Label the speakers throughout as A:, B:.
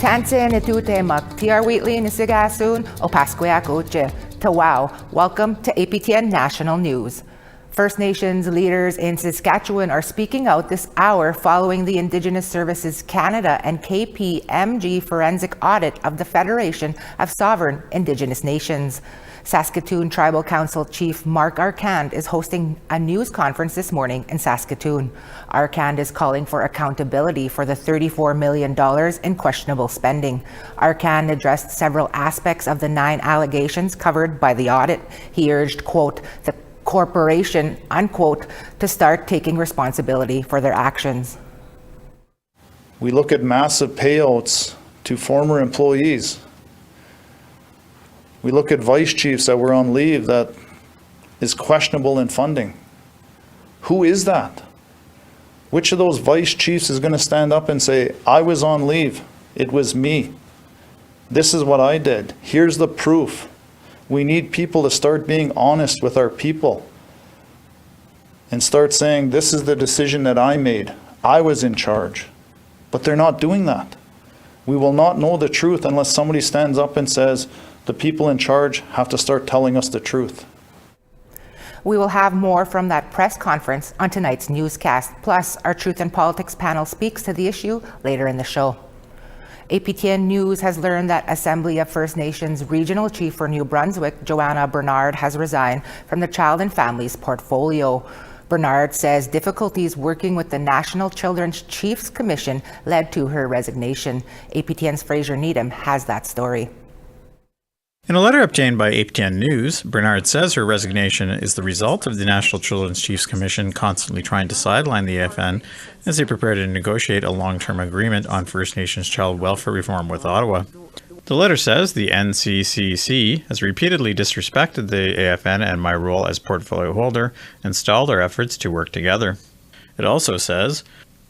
A: Tansin itute magtiar Wheatley nisigasun o Pasqueak uche. Tawau, welcome to APTN National News. First Nations leaders in Saskatchewan are speaking out this hour following the Indigenous Services Canada and KPMG forensic audit of the Federation of Sovereign Indigenous Nations. Saskatoon Tribal Council Chief Mark Arcand is hosting a news conference this morning in Saskatoon. Arcand is calling for accountability for the $34 million in questionable spending. Arcand addressed several aspects of the 9 allegations covered by the audit. He urged, quote, the corporation, unquote, to start taking responsibility for their actions.
B: We look at massive payouts to former employees. We look at vice chiefs that were on leave that is questionable in funding. Who is that? Which of those vice chiefs is going to stand up and say, I was on leave, it was me. This is what I did. Here's the proof. We need people to start being honest with our people and start saying, this is the decision that I made. I was in charge. But they're not doing that. We will not know the truth unless somebody stands up and says, the people in charge have to start telling us the truth.
A: We will have more from that press conference on tonight's newscast. Plus, our Truth and Politics panel speaks to the issue later in the show. APTN News has learned that Assembly of First Nations Regional Chief for New Brunswick, Joanna Bernard, has resigned from the Child and Families portfolio. Bernard says difficulties working with the National Children's Chiefs Commission led to her resignation. APTN's Fraser Needham has that story.
C: In a letter obtained by APTN News, Bernard says her resignation is the result of the National Children's Chiefs Commission constantly trying to sideline the AFN as they prepare to negotiate a long-term agreement on First Nations child welfare reform with Ottawa. The letter says the NCCC has repeatedly disrespected the AFN and my role as portfolio holder and stalled our efforts to work together. It also says,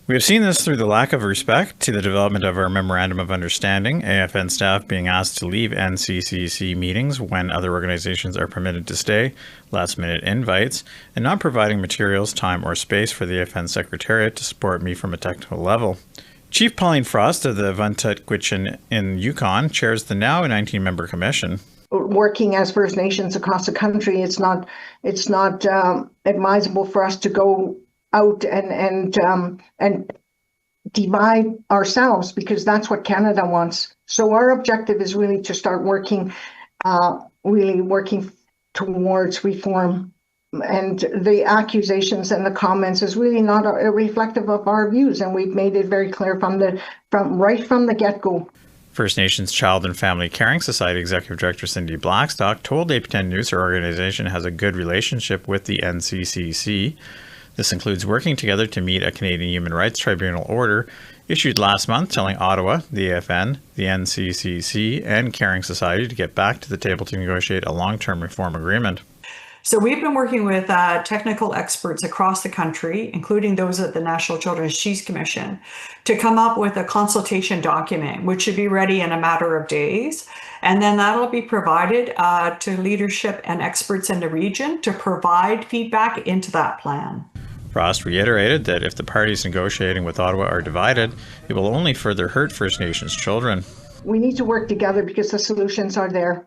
C: we have seen this through the lack of respect to the development of our Memorandum of Understanding, AFN staff being asked to leave NCCC meetings when other organizations are permitted to stay, last-minute invites, and not providing materials, time, or space for the AFN Secretariat to support me from a technical level. Chief Pauline Frost of the Vuntut Gwich'in in Yukon chairs the now 19-member commission.
D: Working as First Nations across the country, it's not advisable for us to go out and divide ourselves, because that's what Canada wants. So our objective is really to start working towards reform. And the accusations and the comments is really not a reflective of our views, and we've made it very clear from right from the get-go.
C: First Nations Child and Family Caring Society Executive Director Cindy Blackstock told APTN News her organization has a good relationship with the NCCC. This includes working together to meet a Canadian Human Rights Tribunal order issued last month telling Ottawa, the AFN, the NCCC, and Caring Society to get back to the table to negotiate a long-term reform agreement.
E: So we've been working with technical experts across the country, including those at the National Children's Chiefs Commission, to come up with a consultation document, which should be ready in a matter of days. And then that'll be provided to leadership and experts in the region to provide feedback into that plan.
C: Frost reiterated that if the parties negotiating with Ottawa are divided, it will only further hurt First Nations children.
D: We need to work together because the solutions are there.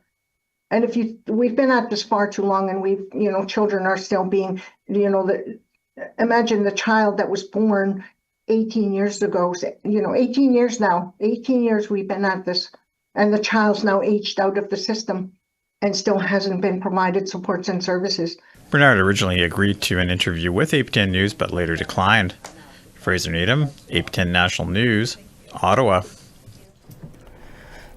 D: And we've been at this far too long, and children are still being, imagine the child that was born 18 years ago, 18 years now, 18 years we've been at this, and the child's now aged out of the system and still hasn't been provided supports and services.
C: Bernard originally agreed to an interview with APTN News, but later declined. Fraser Needham, APTN National News, Ottawa.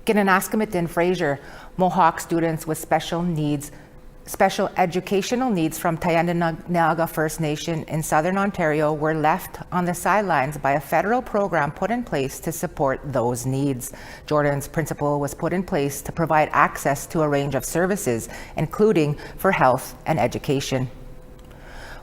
A: Ginanaskamitin Fraser, Mohawk students with special educational needs from Tyendinaga First Nation in Southern Ontario were left on the sidelines by a federal program put in place to support those needs. Jordan's principle was put in place to provide access to a range of services, including for health and education.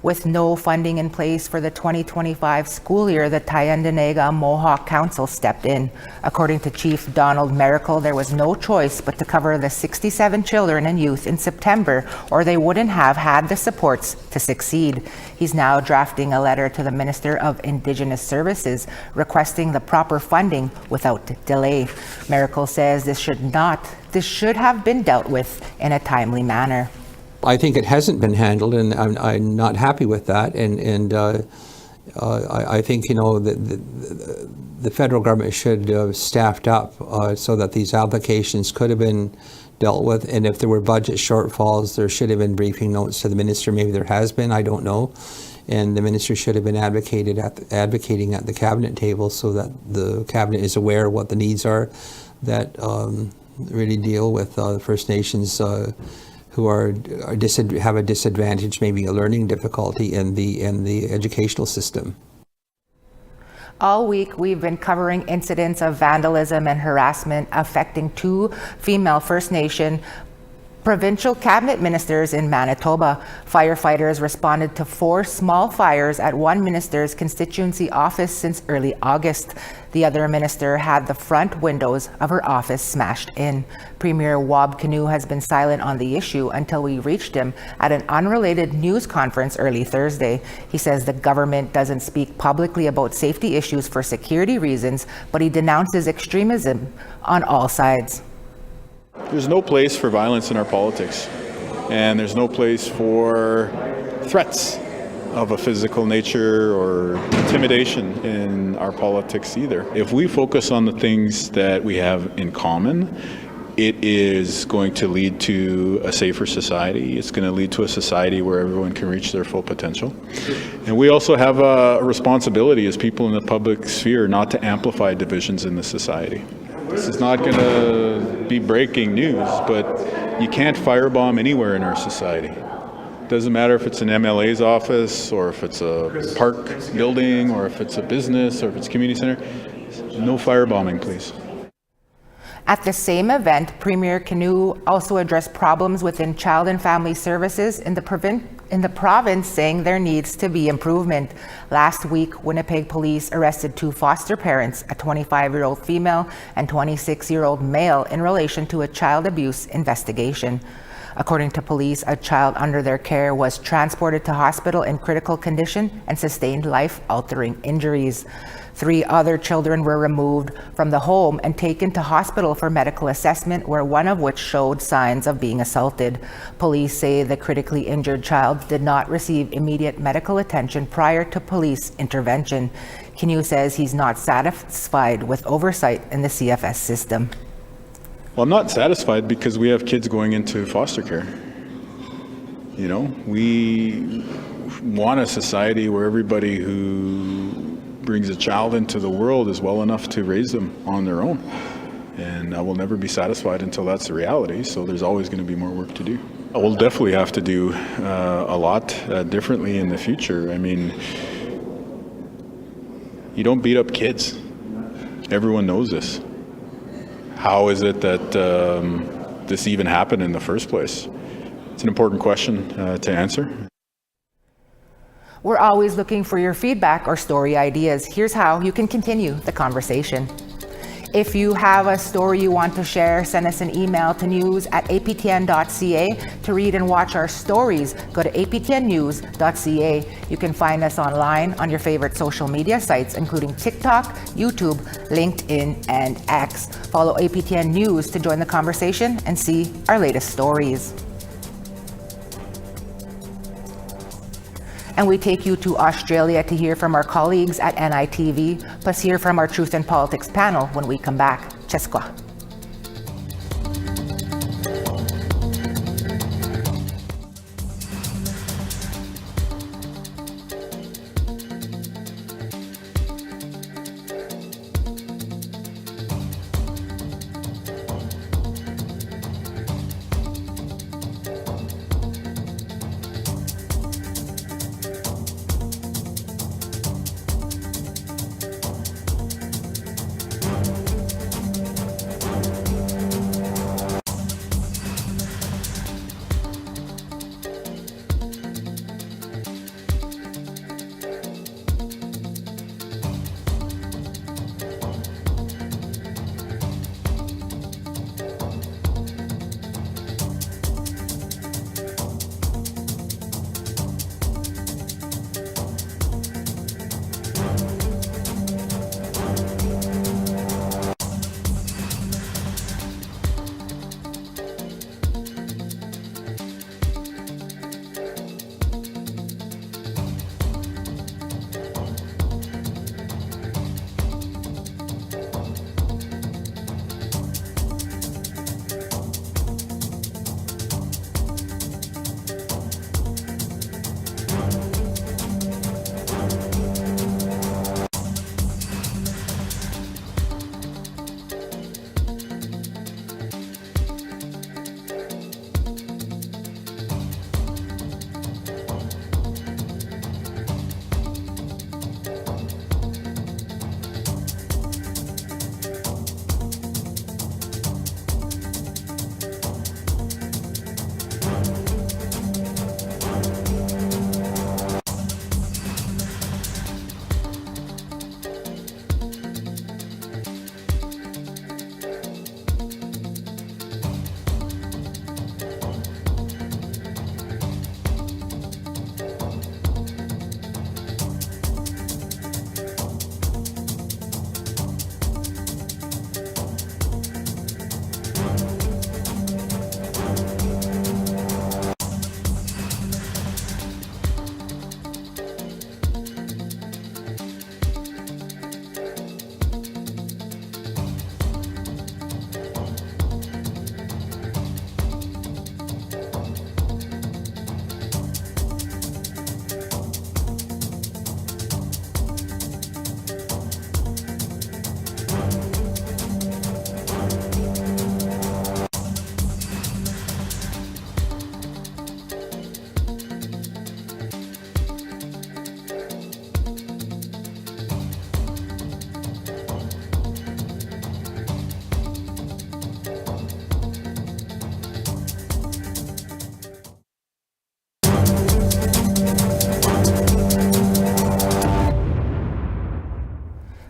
A: With no funding in place for the 2025 school year, the Tyendinaga Mohawk Council stepped in. According to Chief Donald Miracle, there was no choice but to cover the 67 children and youth in September, or they wouldn't have had the supports to succeed. He's now drafting a letter to the Minister of Indigenous Services requesting the proper funding without delay. Miracle says this should have been dealt with in a timely manner.
F: I think it hasn't been handled, and I'm not happy with that. And I think, the federal government should have staffed up so that these applications could have been dealt with. And if there were budget shortfalls, there should have been briefing notes to the minister. Maybe there has been, I don't know. And the minister should have been advocating at the cabinet table so that the cabinet is aware of what the needs are that really deal with First Nations who have a disadvantage, maybe a learning difficulty in the educational system.
A: All week, we've been covering incidents of vandalism and harassment affecting 2 female First Nation provincial cabinet ministers in Manitoba. Firefighters responded to 4 small fires at one minister's constituency office since early August. The other minister had the front windows of her office smashed in. Premier Wab Kinew has been silent on the issue until we reached him at an unrelated news conference early Thursday. He says the government doesn't speak publicly about safety issues for security reasons, but he denounces extremism on all sides.
G: There's no place for violence in our politics, and there's no place for threats of a physical nature or intimidation in our politics either. If we focus on the things that we have in common, it is going to lead to a safer society. It's going to lead to a society where everyone can reach their full potential. And we also have a responsibility as people in the public sphere not to amplify divisions in the society. This is not going to be breaking news, but you can't firebomb anywhere in our society. It doesn't matter if it's an MLA's office, or if it's a park building, or if it's a business, or if it's a community center. No firebombing, please.
A: At the same event, Premier Kinew also addressed problems within child and family services in the province, saying there needs to be improvement. Last week, Winnipeg police arrested 2 foster parents, a 25-year-old female and 26-year-old male, in relation to a child abuse investigation. According to police, a child under their care was transported to hospital in critical condition and sustained life-altering injuries. 3 other children were removed from the home and taken to hospital for medical assessment, where one of which showed signs of being assaulted. Police say the critically injured child did not receive immediate medical attention prior to police intervention. Kinew says he's not satisfied with oversight in the CFS system.
G: Well, I'm not satisfied because we have kids going into foster care. We want a society where everybody who brings a child into the world is well enough to raise them on their own. And I will never be satisfied until that's the reality, so there's always going to be more work to do. We'll definitely have to do a lot differently in the future. I mean, you don't beat up kids. Everyone knows this. How is it that this even happened in the first place? It's an important question to answer.
A: We're always looking for your feedback or story ideas. Here's how you can continue the conversation. If you have a story you want to share, send us an email to news@aptn.ca. To read and watch our stories, go to aptnnews.ca. You can find us online on your favorite social media sites, including TikTok, YouTube, LinkedIn, and X. Follow APTN News to join the conversation and see our latest stories. And we take you to Australia to hear from our colleagues at NITV, plus hear from our Truth and Politics panel when we come back. Cheska.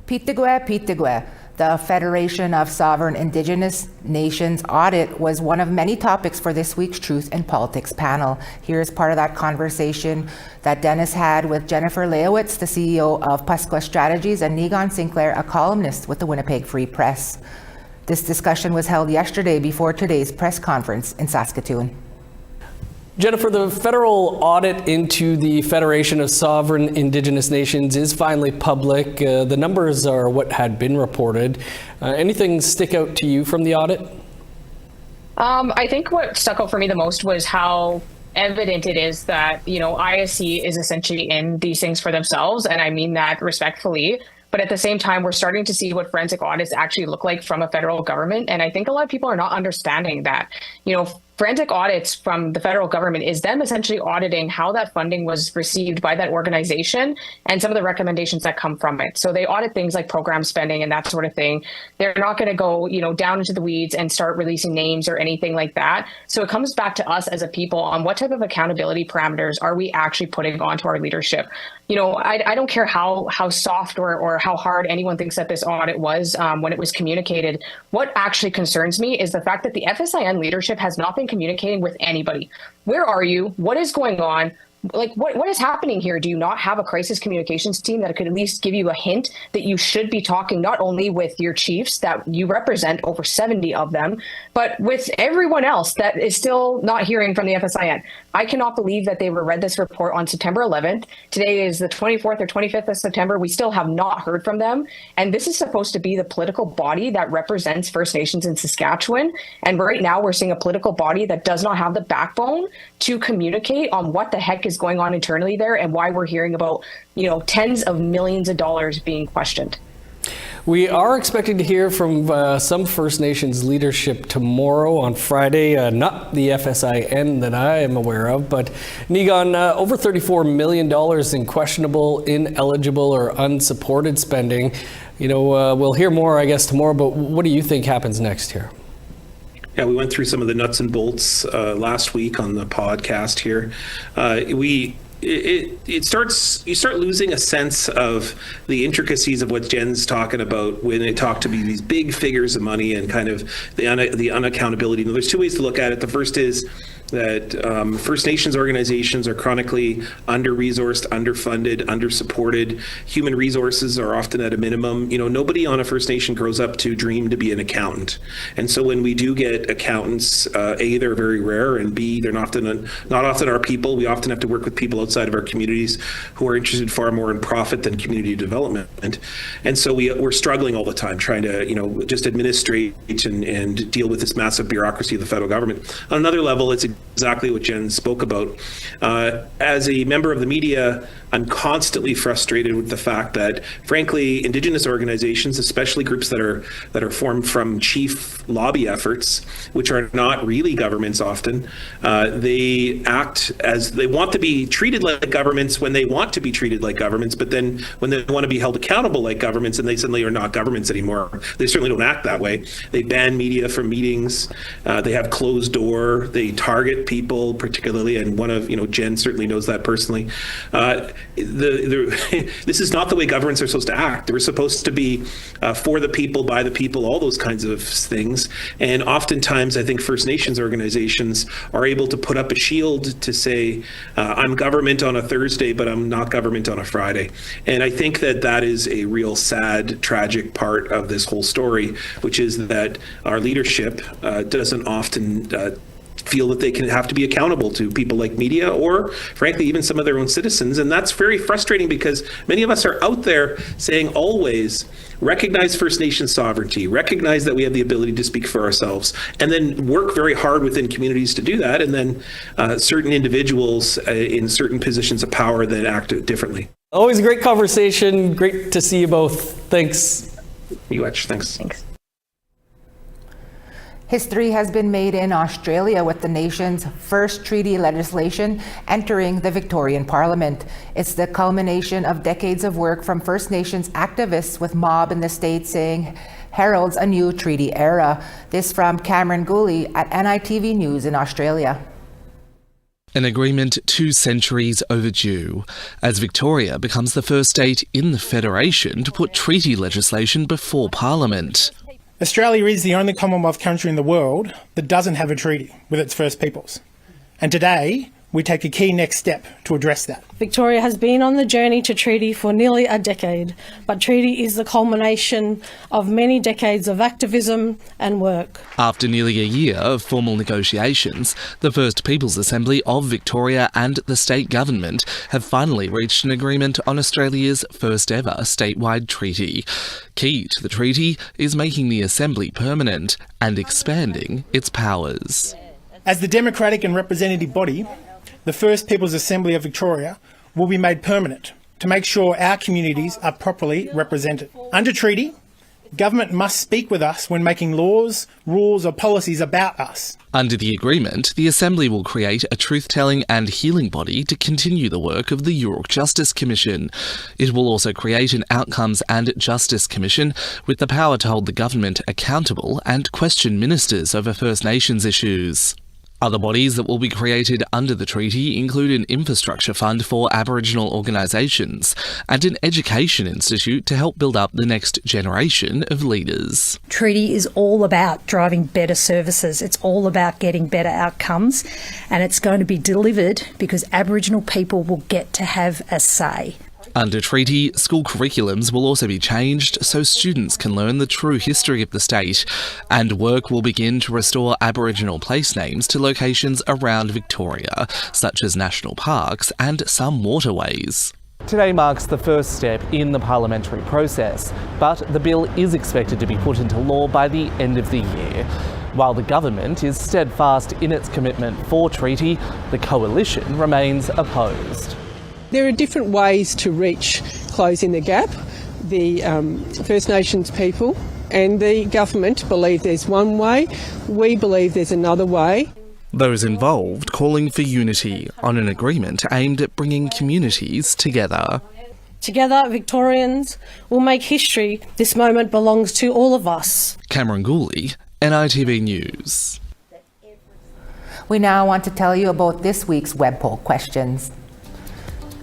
A: Pitigwe, the Federation of Sovereign Indigenous Nations audit was one of many topics for this week's Truth and Politics panel. Here's part of that conversation that Dennis had with Jennifer Leowitz, the CEO of Pasqua Strategies, and Negon Sinclair, a columnist with the Winnipeg Free Press. This discussion was held yesterday before today's press conference in Saskatoon.
H: Jennifer, the federal audit into the Federation of Sovereign Indigenous Nations is finally public. The numbers are what had been reported. Anything stick out to you from the audit?
I: I think what stuck out for me the most was how evident it is that, ISC is essentially in these things for themselves. And I mean that respectfully. But at the same time, we're starting to see what forensic audits actually look like from a federal government. And I think a lot of people are not understanding that, forensic audits from the federal government is them essentially auditing how that funding was received by that organization and some of the recommendations that come from it. So they audit things like program spending and that sort of thing. They're not going to go, down into the weeds and start releasing names or anything like that. So it comes back to us as a people on what type of accountability parameters are we actually putting onto our leadership. I don't care how soft or how hard anyone thinks that this audit was when it was communicated. What actually concerns me is the fact that the FSIN leadership has not been communicating with anybody. Where are you? What is going on? Like, what is happening here? Do you not have a crisis communications team that could at least give you a hint that you should be talking not only with your chiefs that you represent, over 70 of them, but with everyone else that is still not hearing from the FSIN? I cannot believe that they read this report on September 11th. Today is the 24th or 25th of September. We still have not heard from them. And this is supposed to be the political body that represents First Nations in Saskatchewan. And right now we're seeing a political body that does not have the backbone to communicate on what the heck is going on internally there and why we're hearing about, tens of millions of dollars being questioned.
H: We are expecting to hear from some First Nations leadership tomorrow on Friday, not the FSIN that I am aware of, but Negon, over $34 million in questionable, ineligible, or unsupported spending. We'll hear more, I guess, tomorrow, but what do you think happens next here?
J: Yeah, we went through some of the nuts and bolts last week on the podcast here. You start losing a sense of the intricacies of what Jen's talking about when they talk to be these big figures of money and kind of the unaccountability. Now, there's two ways to look at it. The first is that First Nations organizations are chronically under-resourced, underfunded, under-supported. Human resources are often at a minimum. Nobody on a First Nation grows up to dream to be an accountant. And so when we do get accountants, A, they're very rare, and B, they're not often our people. We often have to work with people outside of our communities who are interested far more in profit than community development. And so we're struggling all the time trying to, just administrate and deal with this massive bureaucracy of the federal government. On another level, it's exactly what Jen spoke about. As a member of the media, I'm constantly frustrated with the fact that, frankly, Indigenous organizations, especially groups that are formed from chief lobby efforts, which are not really governments often, they act as they want to be treated like governments when they want to be treated like governments, but then when they want to be held accountable like governments and they suddenly are not governments anymore, they certainly don't act that way. They ban media from meetings. They have closed door. They target people particularly, and one of, Jen certainly knows that personally. This is not the way governments are supposed to act. They're supposed to be for the people, by the people, all those kinds of things. And oftentimes, I think First Nations organizations are able to put up a shield to say, I'm government on a Thursday, but I'm not government on a Friday. And I think that is a real sad, tragic part of this whole story, which is that our leadership doesn't often feel that they can have to be accountable to people like media or, frankly, even some of their own citizens. And that's very frustrating because many of us are out there saying always, recognize First Nation sovereignty, recognize that we have the ability to speak for ourselves, and then work very hard within communities to do that. And then certain individuals in certain positions of power then act differently.
H: Always a great conversation. Great to see you both. Thanks.
J: Thanks.
A: History has been made in Australia with the nation's first treaty legislation entering the Victorian Parliament. It's the culmination of decades of work from First Nations activists, with Mob in the state saying heralds a new treaty era. This from Cameron Gooley at NITV News in Australia.
K: An agreement 2 centuries overdue, as Victoria becomes the first state in the Federation to put treaty legislation before Parliament.
L: Australia is the only Commonwealth country in the world that doesn't have a treaty with its First Peoples. And today, we take a key next step to address that.
M: Victoria has been on the journey to treaty for nearly a decade, but treaty is the culmination of many decades of activism and work.
K: After nearly a year of formal negotiations, the First Peoples Assembly of Victoria and the state government have finally reached an agreement on Australia's first ever statewide treaty. Key to the treaty is making the Assembly permanent and expanding its powers.
L: As the democratic and representative body, the First Peoples Assembly of Victoria will be made permanent to make sure our communities are properly represented. Under treaty, government must speak with us when making laws, rules or policies about us.
K: Under the agreement, the Assembly will create a truth-telling and healing body to continue the work of the York Justice Commission. It will also create an Outcomes and Justice Commission with the power to hold the government accountable and question ministers over First Nations issues. Other bodies that will be created under the treaty include an infrastructure fund for Aboriginal organisations and an education institute to help build up the next generation of leaders.
N: Treaty is all about driving better services. It's all about getting better outcomes, and it's going to be delivered because Aboriginal people will get to have a say.
K: Under treaty, school curriculums will also be changed so students can learn the true history of the state, and work will begin to restore Aboriginal place names to locations around Victoria, such as national parks and some waterways. Today marks the first step in the parliamentary process, but the bill is expected to be put into law by the end of the year. While the government is steadfast in its commitment for treaty, the coalition remains opposed.
O: There are different ways to reach closing the gap. The First Nations people and the government believe there's one way. We believe there's another way.
K: Those involved calling for unity on an agreement aimed at bringing communities together.
M: Together, Victorians will make history. This moment belongs to all of us.
K: Cameron Gooley, NITV News.
A: We now want to tell you about this week's web poll questions.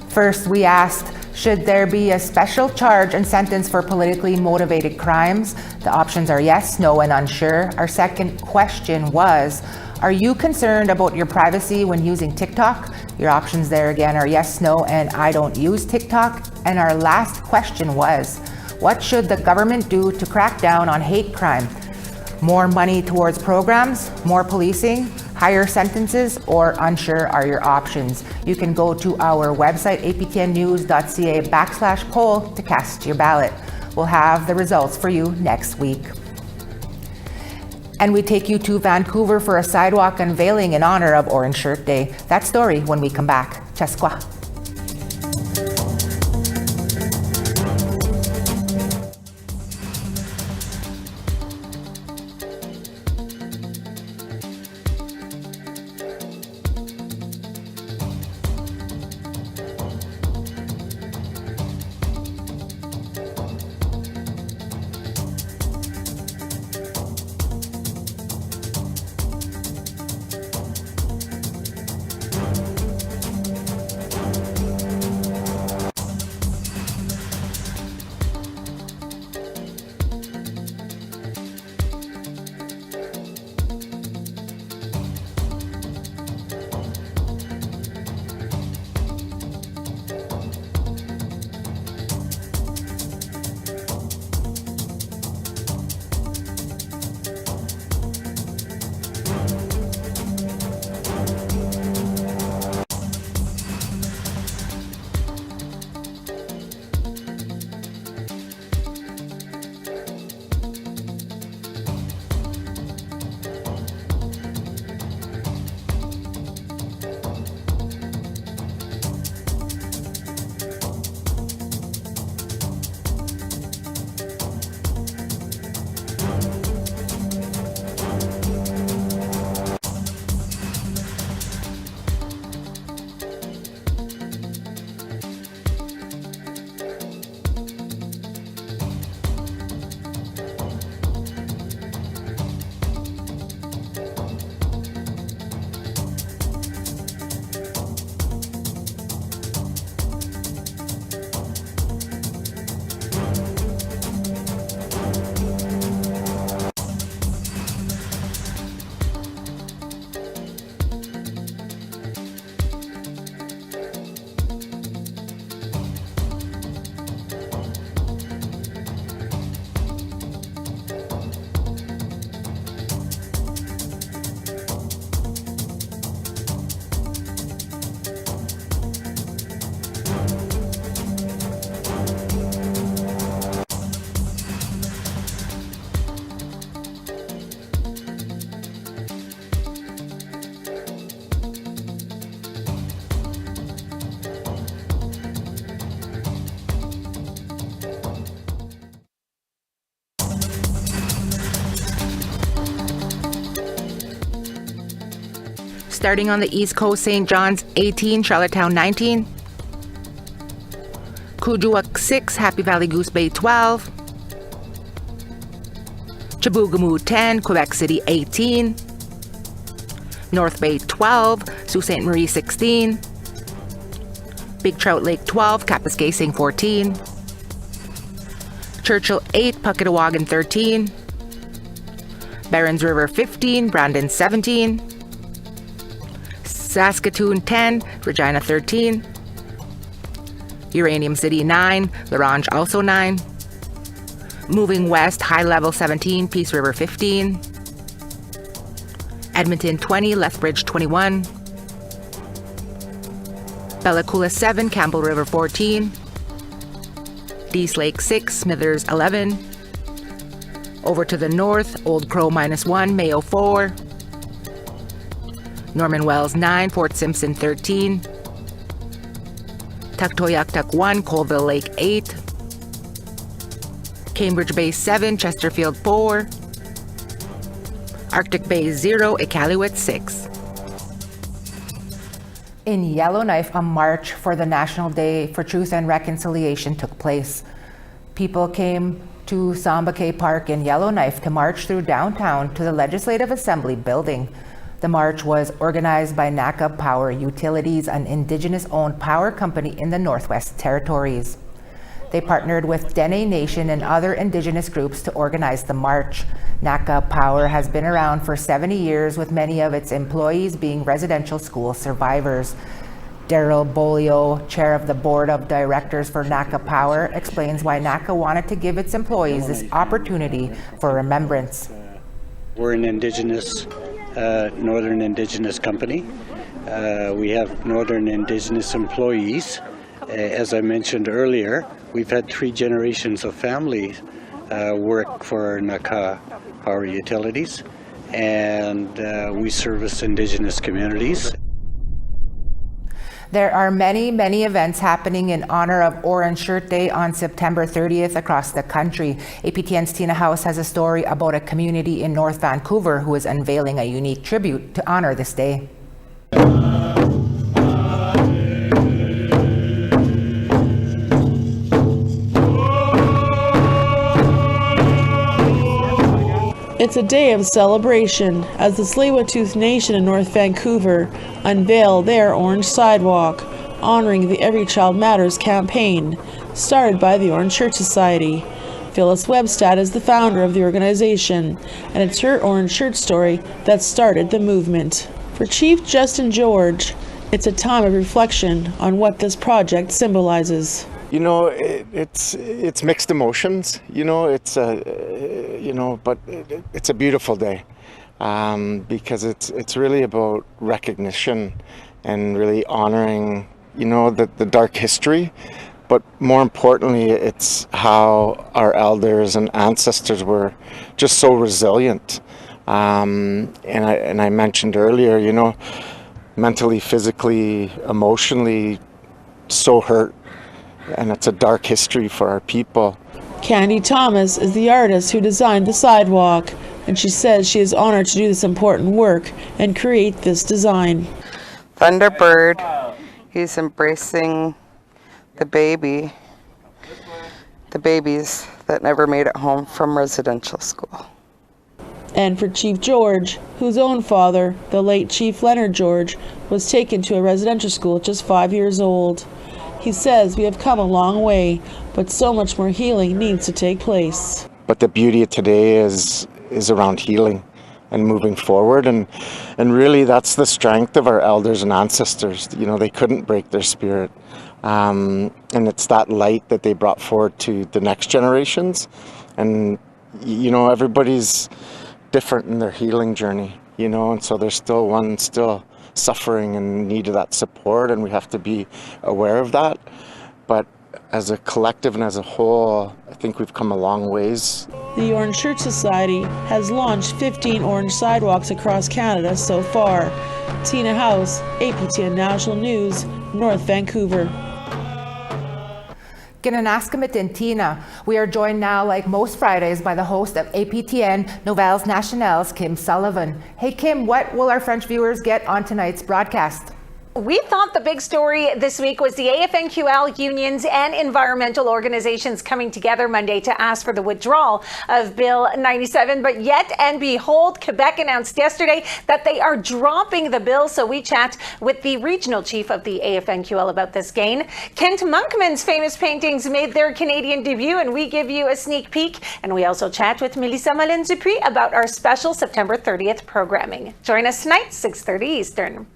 A: First, we asked, should there be a special charge and sentence for politically motivated crimes? The options are yes, no, and unsure. Our second question was, are you concerned about your privacy when using TikTok? Your options there again are yes, no, and I don't use TikTok. And our last question was, what should the government do to crack down on hate crime? More money towards programs, more policing, higher sentences, or unsure are your options. You can go to our website, aptnnews.ca/poll to cast your ballot. We'll have the results for you next week. And we take you to Vancouver for a sidewalk unveiling in honor of Orange Shirt Day. That story when we come back. Cheskwa. Starting on the East Coast, St. John's 18, Charlottetown 19. Kuujjuaq 6, Happy Valley Goose Bay 12. Chibougamau 10, Quebec City 18. North Bay 12, Sault Ste. Marie 16. Big Trout Lake 12, Kapuskasing 14. Churchill 8, Puckatawagan 13. Barons River 15, Brandon 17. Saskatoon 10, Regina 13. Uranium City 9, La Ronge also 9. Moving west, High Level 17, Peace River 15. Edmonton 20, Lethbridge 21. Bella Coola 7, Campbell River 14. Dease Lake 6, Smithers 11. Over to the north, Old Crow -1, Mayo 4. Norman Wells 9, Fort Simpson 13. Tuktoyaktuk 1, Colville Lake 8. Cambridge Bay 7, Chesterfield 4. Arctic Bay 0, Iqaluit 6. In Yellowknife, a march for the National Day for Truth and Reconciliation took place. People came to Sambake Park in Yellowknife to march through downtown to the Legislative Assembly building. The march was organized by NACA Power Utilities, an Indigenous-owned power company in the Northwest Territories. They partnered with Dene Nation and other Indigenous groups to organize the march. NACA Power has been around for 70 years, with many of its employees being residential school survivors. Daryl Bolio, chair of the board of directors for NACA Power, explains why NACA wanted to give its employees this opportunity for remembrance.
P: We're an Indigenous, Northern Indigenous company. We have Northern Indigenous employees. As I mentioned earlier, we've had 3 generations of families work for NACA Power Utilities, and we service Indigenous communities.
A: There are many events happening in honor of Orange Shirt Day on September 30th across the country. APTN's Tina House has a story about a community in North Vancouver who is unveiling a unique tribute to honor this day.
Q: It's a day of celebration as the Tsleil-Waututh Nation in North Vancouver unveil their Orange Sidewalk, honoring the Every Child Matters campaign, started by the Orange Shirt Society. Phyllis Webstad is the founder of the organization, and it's her orange shirt story that started the movement. For Chief Justin George, it's a time of reflection on what this project symbolizes.
R: You know, it's mixed emotions. You know, but it's a beautiful day because it's really about recognition and really honoring, you know, the dark history. But more importantly, it's how our elders and ancestors were just so resilient. And I mentioned earlier, you know, mentally, physically, emotionally, so hurt. And it's a dark history for our people.
Q: Candy Thomas is the artist who designed the sidewalk, and she says she is honored to do this important work and create this design.
S: Thunderbird, he's embracing the babies that never made it home from residential school.
Q: And for Chief George, whose own father, the late Chief Leonard George, was taken to a residential school at just 5 years old. He says we have come a long way, but so much more healing needs to take place.
R: But the beauty of today is around healing and moving forward, and really that's the strength of our elders and ancestors. You know, they couldn't break their spirit, and it's that light that they brought forward to the next generations. And you know, everybody's different in their healing journey, you know, and so there's still one suffering and need of that support, and we have to be aware of that. But as a collective and as a whole, I think we've come a long ways.
Q: The Orange Shirt Society has launched 15 orange sidewalks across Canada so far. Tina House, APTN National News, North Vancouver.
A: Ginanaskamitin Tina. We are joined now, like most Fridays, by the host of APTN National's Kim Sullivan. Hey Kim, what will our French viewers get on tonight's broadcast?
T: We thought the big story this week was the AFNQL unions and environmental organizations coming together Monday to ask for the withdrawal of Bill 97. But yet and behold, Quebec announced yesterday that they are dropping the bill. So we chat with the regional chief of the AFNQL about this gain. Kent Monkman's famous paintings made their Canadian debut, and we give you a sneak peek. And we also chat with Melissa Malin-Dupuis about our special September 30th programming. Join us tonight, 6:30 Eastern.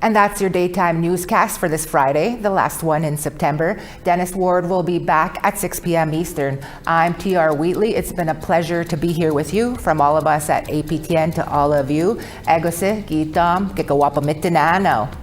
A: And that's your daytime newscast for this Friday, the last one in September. Dennis Ward will be back at 6 p.m. Eastern. I'm TR Wheatley. It's been a pleasure to be here with you. From all of us at APTN to all of you, Egose, Gitam, Kikawapamitinano.